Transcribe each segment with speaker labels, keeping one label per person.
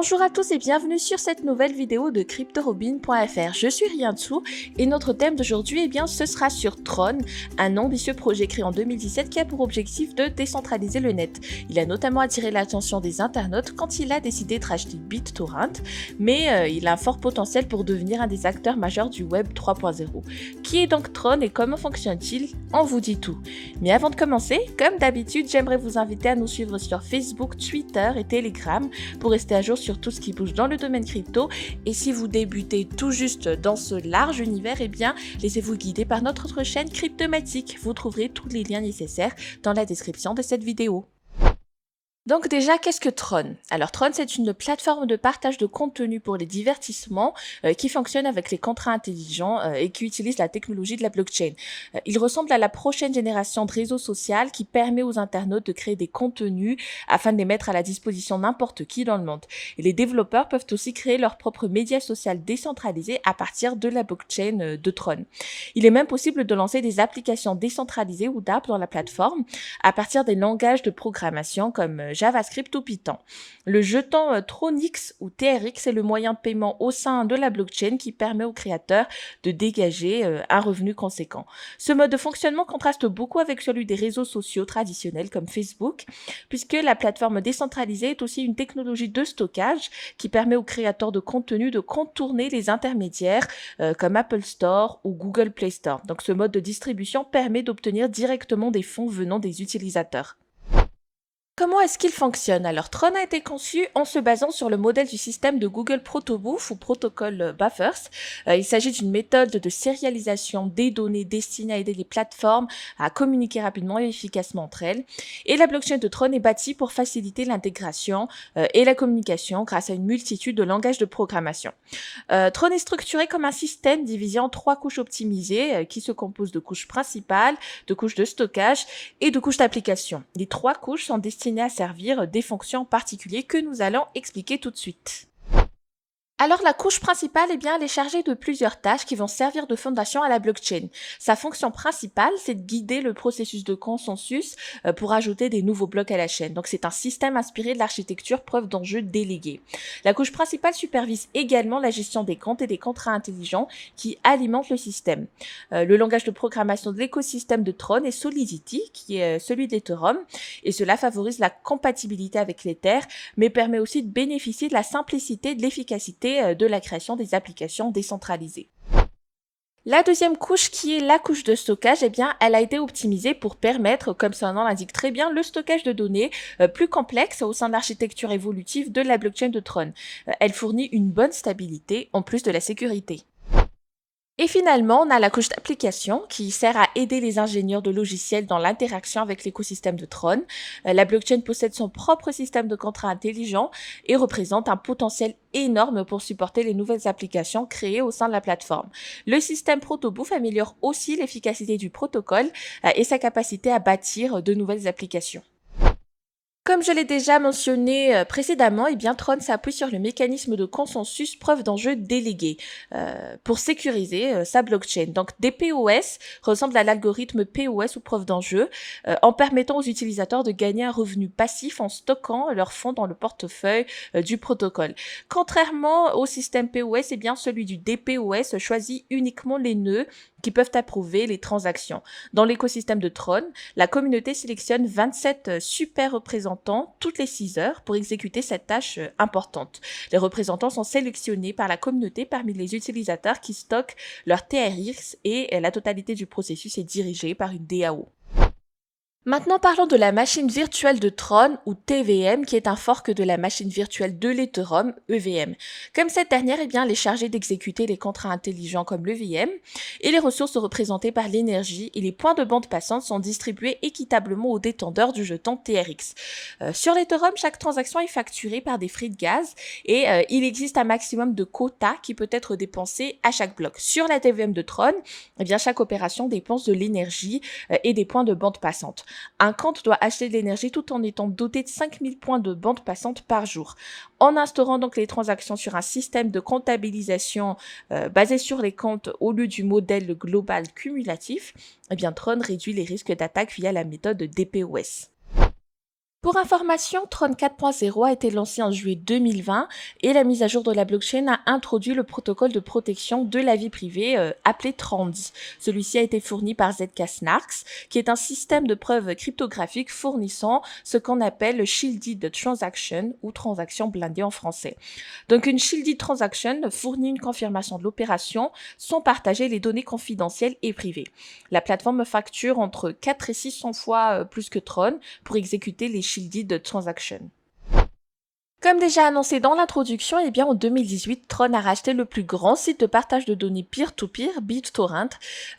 Speaker 1: Bonjour à tous et bienvenue sur cette nouvelle vidéo de CryptoRobin.fr. Je suis Riantsou et notre thème d'aujourd'hui, ce sera sur Tron, un ambitieux projet créé en 2017 qui a pour objectif de décentraliser le net. Il a notamment attiré l'attention des internautes quand il a décidé de racheter BitTorrent, mais il a un fort potentiel pour devenir un des acteurs majeurs du Web 3.0. Qui est donc Tron et comment fonctionne-t-il? On vous dit tout. Mais avant de commencer, comme d'habitude, j'aimerais vous inviter à nous suivre sur Facebook, Twitter et Telegram pour rester à jour sur tout ce qui bouge dans le domaine crypto. Et si vous débutez tout juste dans ce large univers, laissez-vous guider par notre autre chaîne Cryptomatique. Vous trouverez tous les liens nécessaires dans la description de cette vidéo. Donc déjà, qu'est-ce que Tron? Alors Tron, c'est une plateforme de partage de contenu pour les divertissements qui fonctionne avec les contrats intelligents et qui utilise la technologie de la blockchain. Il ressemble à la prochaine génération de réseau social qui permet aux internautes de créer des contenus afin de les mettre à la disposition n'importe qui dans le monde. Et les développeurs peuvent aussi créer leur propre média social décentralisé à partir de la blockchain de Tron. Il est même possible de lancer des applications décentralisées ou d'apps dans la plateforme à partir des langages de programmation comme JavaScript ou Python. Le jeton Tronix ou TRX est le moyen de paiement au sein de la blockchain qui permet aux créateurs de dégager un revenu conséquent. Ce mode de fonctionnement contraste beaucoup avec celui des réseaux sociaux traditionnels comme Facebook, puisque la plateforme décentralisée est aussi une technologie de stockage qui permet aux créateurs de contenu de contourner les intermédiaires comme Apple Store ou Google Play Store. Donc ce mode de distribution permet d'obtenir directement des fonds venant des utilisateurs. Comment est-ce qu'il fonctionne? Alors, Tron a été conçu en se basant sur le modèle du système de Google Protobuf ou protocole Buffers. Il s'agit d'une méthode de sérialisation des données destinée à aider les plateformes à communiquer rapidement et efficacement entre elles. Et la blockchain de Tron est bâtie pour faciliter l'intégration et la communication grâce à une multitude de langages de programmation. Tron est structuré comme un système divisé en 3 couches optimisées qui se composent de couches principales, de couches de stockage et de couches d'application. Les 3 couches sont destinées à servir des fonctions particulières que nous allons expliquer tout de suite. Alors la couche principale, elle est chargée de plusieurs tâches qui vont servir de fondation à la blockchain. Sa fonction principale, c'est de guider le processus de consensus pour ajouter des nouveaux blocs à la chaîne. Donc c'est un système inspiré de l'architecture preuve d'enjeu délégué. La couche principale supervise également la gestion des comptes et des contrats intelligents qui alimentent le système. Le langage de programmation de l'écosystème de Tron est Solidity, qui est celui d'Ethereum, et cela favorise la compatibilité avec l'Ether, mais permet aussi de bénéficier de la simplicité et de l'efficacité de la création des applications décentralisées. La deuxième couche, qui est la couche de stockage, elle a été optimisée pour permettre, comme son nom l'indique très bien, le stockage de données plus complexe au sein de l'architecture évolutive de la blockchain de Tron. Elle fournit une bonne stabilité en plus de la sécurité. Et finalement, on a la couche d'application qui sert à aider les ingénieurs de logiciels dans l'interaction avec l'écosystème de Tron. La blockchain possède son propre système de contrats intelligents et représente un potentiel énorme pour supporter les nouvelles applications créées au sein de la plateforme. Le système Protobuf améliore aussi l'efficacité du protocole et sa capacité à bâtir de nouvelles applications. Comme je l'ai déjà mentionné précédemment, Tron s'appuie sur le mécanisme de consensus preuve d'enjeu délégué pour sécuriser sa blockchain. Donc des POS ressemblent à l'algorithme POS ou preuve d'enjeu en permettant aux utilisateurs de gagner un revenu passif en stockant leurs fonds dans le portefeuille du protocole. Contrairement au système POS, celui du DPoS choisit uniquement les nœuds qui peuvent approuver les transactions. Dans l'écosystème de Tron, la communauté sélectionne 27 super représentants toutes les 6 heures pour exécuter cette tâche importante. Les représentants sont sélectionnés par la communauté parmi les utilisateurs qui stockent leur TRX et la totalité du processus est dirigée par une DAO. Maintenant, parlons de la machine virtuelle de Tron, ou TVM, qui est un fork de la machine virtuelle de l'Ethereum, EVM. Comme cette dernière, elle est chargée d'exécuter les contrats intelligents comme l'EVM, et les ressources sont représentées par l'énergie, et les points de bande passante sont distribués équitablement aux détenteurs du jeton TRX. Sur l'Ethereum, chaque transaction est facturée par des frais de gaz, et il existe un maximum de quotas qui peut être dépensé à chaque bloc. Sur la TVM de Tron, chaque opération dépense de l'énergie et des points de bande passante. Un compte doit acheter de l'énergie tout en étant doté de 5000 points de bande passante par jour. En instaurant donc les transactions sur un système de comptabilisation basé sur les comptes au lieu du modèle global cumulatif, Tron réduit les risques d'attaque via la méthode DPoS. Pour information, Tron 4.0 a été lancé en juillet 2020 et la mise à jour de la blockchain a introduit le protocole de protection de la vie privée appelé TRANDS. Celui-ci a été fourni par ZK Snarks, qui est un système de preuve cryptographique fournissant ce qu'on appelle le Shielded Transaction ou transaction blindée en français. Donc une Shielded Transaction fournit une confirmation de l'opération sans partager les données confidentielles et privées. La plateforme facture entre 4 et 600 fois plus que Tron pour exécuter les Shielded Transactions. Comme déjà annoncé dans l'introduction, en 2018, Tron a racheté le plus grand site de partage de données peer-to-peer, BitTorrent.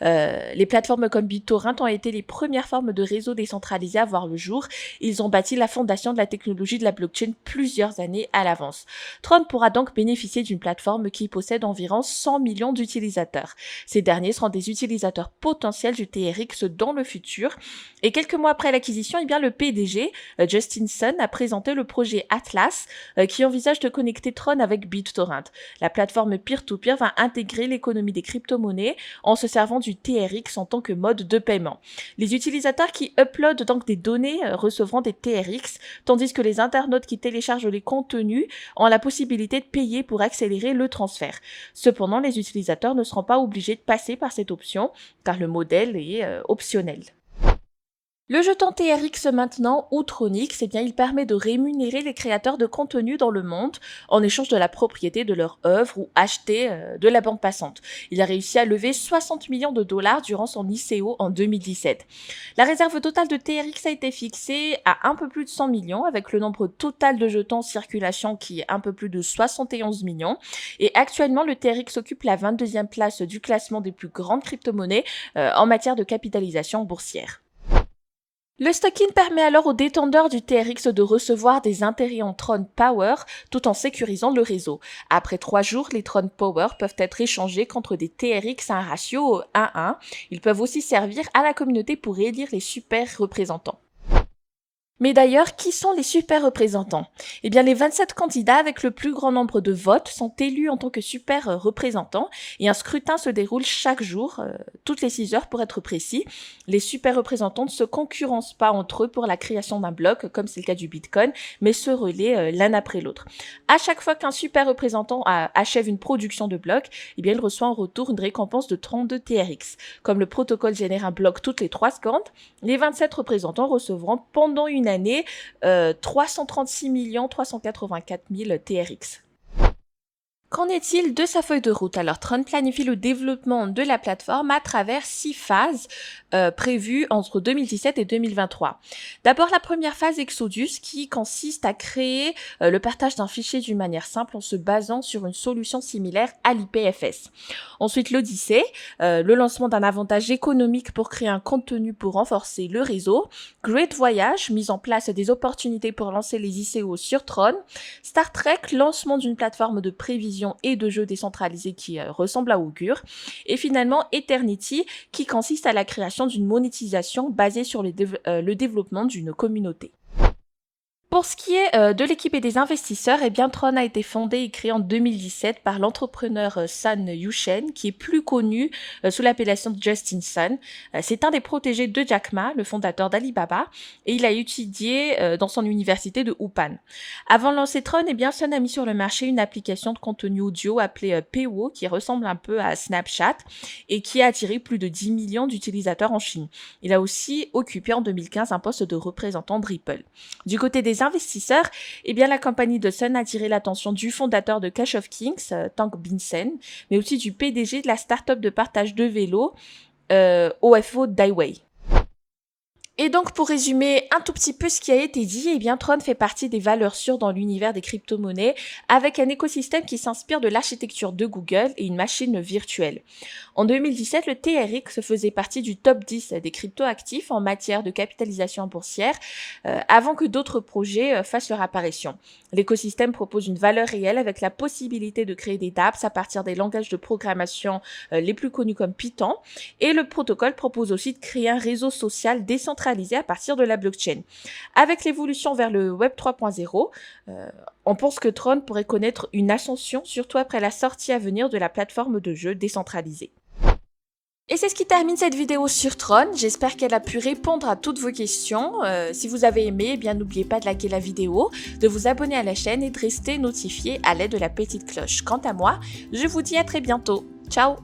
Speaker 1: Les plateformes comme BitTorrent ont été les premières formes de réseaux décentralisés à voir le jour. Ils ont bâti la fondation de la technologie de la blockchain plusieurs années à l'avance. Tron pourra donc bénéficier d'une plateforme qui possède environ 100 millions d'utilisateurs. Ces derniers seront des utilisateurs potentiels du TRX dans le futur. Et quelques mois après l'acquisition, le PDG, Justin Sun, a présenté le projet Atlas, qui envisage de connecter Tron avec BitTorrent. La plateforme peer-to-peer va intégrer l'économie des crypto-monnaies en se servant du TRX en tant que mode de paiement. Les utilisateurs qui uploadent donc des données recevront des TRX, tandis que les internautes qui téléchargent les contenus ont la possibilité de payer pour accélérer le transfert. Cependant, les utilisateurs ne seront pas obligés de passer par cette option, car le modèle est optionnel. Le jeton TRX maintenant, ou Tronix, il permet de rémunérer les créateurs de contenu dans le monde en échange de la propriété de leur œuvre ou acheter de la bande passante. Il a réussi à lever 60 millions de dollars durant son ICO en 2017. La réserve totale de TRX a été fixée à un peu plus de 100 millions avec le nombre total de jetons en circulation qui est un peu plus de 71 millions. Et actuellement, le TRX occupe la 22e place du classement des plus grandes crypto-monnaies en matière de capitalisation boursière. Le stacking permet alors aux détenteurs du TRX de recevoir des intérêts en Tron Power tout en sécurisant le réseau. Après 3 jours, les Tron Power peuvent être échangés contre des TRX à un ratio 1-1. Ils peuvent aussi servir à la communauté pour élire les super représentants. Mais d'ailleurs, qui sont les super représentants ? Les 27 candidats avec le plus grand nombre de votes sont élus en tant que super représentants et un scrutin se déroule chaque jour, toutes les 6 heures pour être précis. Les super représentants ne se concurrencent pas entre eux pour la création d'un bloc, comme c'est le cas du Bitcoin, mais se relaient l'un après l'autre. À chaque fois qu'un super représentant achève une production de blocs, il reçoit en retour une récompense de 32 TRX. Comme le protocole génère un bloc toutes les 3 secondes, les 27 représentants recevront pendant une année 336 384 000 TRX. Qu'en est-il de sa feuille de route ? Alors, Tron planifie le développement de la plateforme à travers 6 phases prévues entre 2017 et 2023. D'abord, la première phase Exodus qui consiste à créer le partage d'un fichier d'une manière simple en se basant sur une solution similaire à l'IPFS. Ensuite, l'Odyssée, le lancement d'un avantage économique pour créer un contenu pour renforcer le réseau. Great Voyage, mise en place des opportunités pour lancer les ICO sur Tron. Star Trek, lancement d'une plateforme de prévision et de jeux décentralisés qui ressemble à Augure. Et finalement, Eternity, qui consiste à la création d'une monétisation basée sur le développement d'une communauté. Pour ce qui est de l'équipe et des investisseurs, Tron a été fondé et créé en 2017 par l'entrepreneur Sun Yushen, qui est plus connu sous l'appellation de Justin Sun. C'est un des protégés de Jack Ma, le fondateur d'Alibaba, et il a étudié dans son université de Wuhan. Avant de lancer Tron, Sun a mis sur le marché une application de contenu audio appelée Pewo, qui ressemble un peu à Snapchat et qui a attiré plus de 10 millions d'utilisateurs en Chine. Il a aussi occupé en 2015 un poste de représentant de Ripple. Du côté des investisseurs, la compagnie de Sun a attiré l'attention du fondateur de Cash of Kings, Tank Binsen, mais aussi du PDG de la start-up de partage de vélos, OFO Daiwei. Et donc, pour résumer un tout petit peu ce qui a été dit, Tron fait partie des valeurs sûres dans l'univers des crypto-monnaies avec un écosystème qui s'inspire de l'architecture de Google et une machine virtuelle. En 2017, le TRX faisait partie du top 10 des crypto-actifs en matière de capitalisation boursière avant que d'autres projets fassent leur apparition. L'écosystème propose une valeur réelle avec la possibilité de créer des dApps à partir des langages de programmation les plus connus comme Python et le protocole propose aussi de créer un réseau social décentralisé à partir de la blockchain. Avec l'évolution vers le Web 3.0, on pense que Tron pourrait connaître une ascension, surtout après la sortie à venir de la plateforme de jeu décentralisée. Et c'est ce qui termine cette vidéo sur Tron. J'espère qu'elle a pu répondre à toutes vos questions. Si vous avez aimé, eh bien n'oubliez pas de liker la vidéo, de vous abonner à la chaîne et de rester notifié à l'aide de la petite cloche. Quant à moi, je vous dis à très bientôt. Ciao!